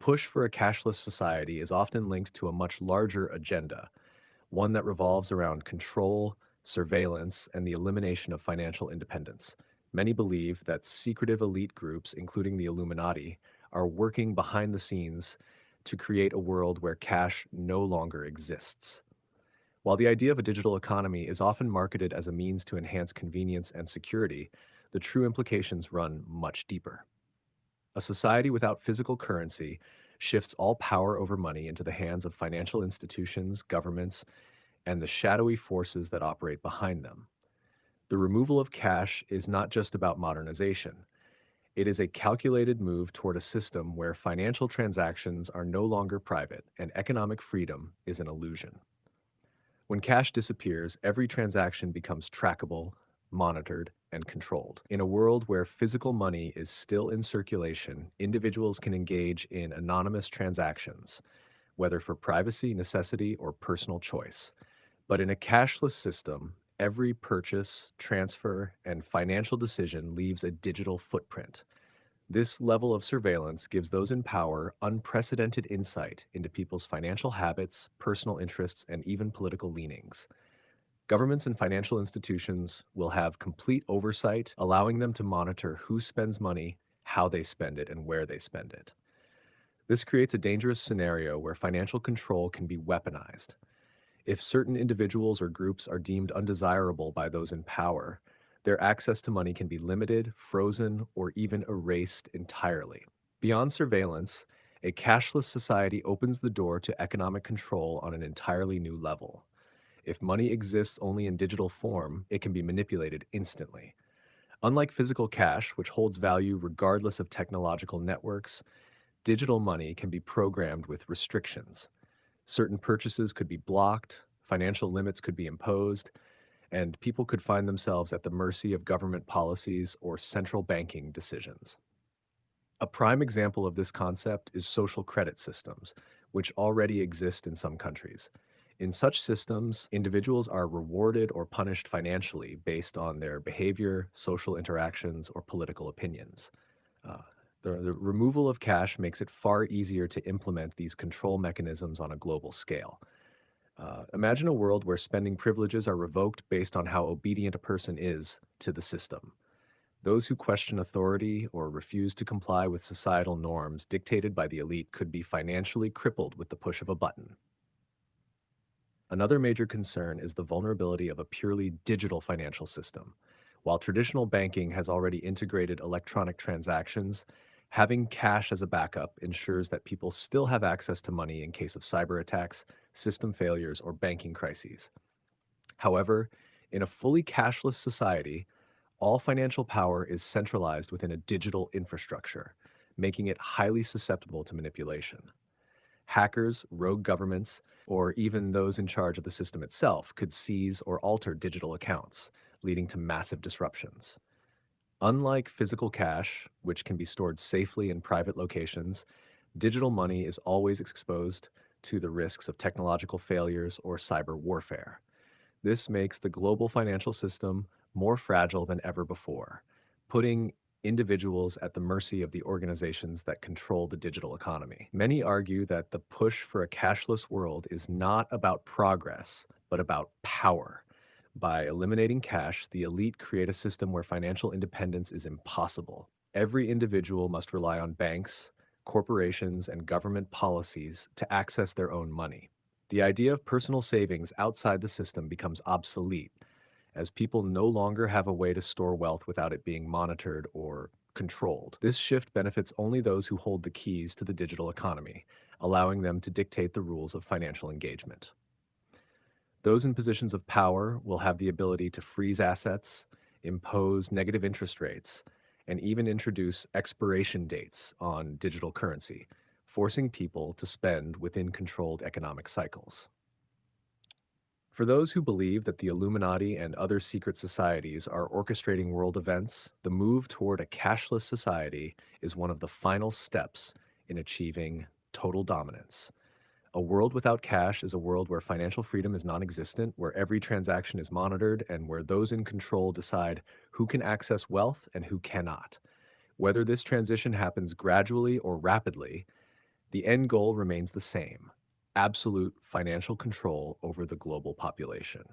push for a cashless society is often linked to a much larger agenda, one that revolves around control, surveillance, and the elimination of financial independence. Many believe that secretive elite groups, including the Illuminati, are working behind the scenes to create a world where cash no longer exists. While the idea of a digital economy is often marketed as a means to enhance convenience and security, the true implications run much deeper. A society without physical currency shifts all power over money into the hands of financial institutions, governments, and the shadowy forces that operate behind them. The removal of cash is not just about modernization. It is a calculated move toward a system where financial transactions are no longer private and economic freedom is an illusion. When cash disappears, every transaction becomes trackable, monitored, and controlled. In a world where physical money is still in circulation, individuals can engage in anonymous transactions, whether for privacy, necessity, or personal choice. But in a cashless system, every purchase, transfer, and financial decision leaves a digital footprint. This level of surveillance gives those in power unprecedented insight into people's financial habits, personal interests, and even political leanings. Governments and financial institutions will have complete oversight, allowing them to monitor who spends money, how they spend it, and where they spend it. This creates a dangerous scenario where financial control can be weaponized. If certain individuals or groups are deemed undesirable by those in power, their access to money can be limited, frozen, or even erased entirely. Beyond surveillance, a cashless society opens the door to economic control on an entirely new level. If money exists only in digital form, it can be manipulated instantly. Unlike physical cash, which holds value regardless of technological networks, digital money can be programmed with restrictions. Certain purchases could be blocked, financial limits could be imposed, and people could find themselves at the mercy of government policies or central banking decisions. A prime example of this concept is social credit systems, which already exist in some countries. In such systems, individuals are rewarded or punished financially based on their behavior, social interactions, or political opinions. Uh, the removal of cash makes it far easier to implement these control mechanisms on a global scale. Imagine a world where spending privileges are revoked based on how obedient a person is to the system. Those who question authority or refuse to comply with societal norms dictated by the elite could be financially crippled with the push of a button. Another major concern is the vulnerability of a purely digital financial system. While traditional banking has already integrated electronic transactions, having cash as a backup ensures that people still have access to money in case of cyber attacks, system failures, or banking crises. However, in a fully cashless society, all financial power is centralized within a digital infrastructure, making it highly susceptible to manipulation. Hackers, rogue governments, or even those in charge of the system itself could seize or alter digital accounts, leading to massive disruptions. Unlike physical cash, which can be stored safely in private locations, digital money is always exposed to the risks of technological failures or cyber warfare. This makes the global financial system more fragile than ever before, putting individuals at the mercy of the organizations that control the digital economy. Many argue that the push for a cashless world is not about progress, but about power. By eliminating cash, the elite create a system where financial independence is impossible. Every individual must rely on banks, corporations, and government policies to access their own money. The idea of personal savings outside the system becomes obsolete, as people no longer have a way to store wealth without it being monitored or controlled. This shift benefits only those who hold the keys to the digital economy, allowing them to dictate the rules of financial engagement. Those in positions of power will have the ability to freeze assets, impose negative interest rates, and even introduce expiration dates on digital currency, forcing people to spend within controlled economic cycles. For those who believe that the Illuminati and other secret societies are orchestrating world events, the move toward a cashless society is one of the final steps in achieving total dominance. A world without cash is a world where financial freedom is non existent, where every transaction is monitored, and where those in control decide who can access wealth and who cannot. Whether this transition happens gradually or rapidly, The end goal remains the same: absolute financial control over the global population.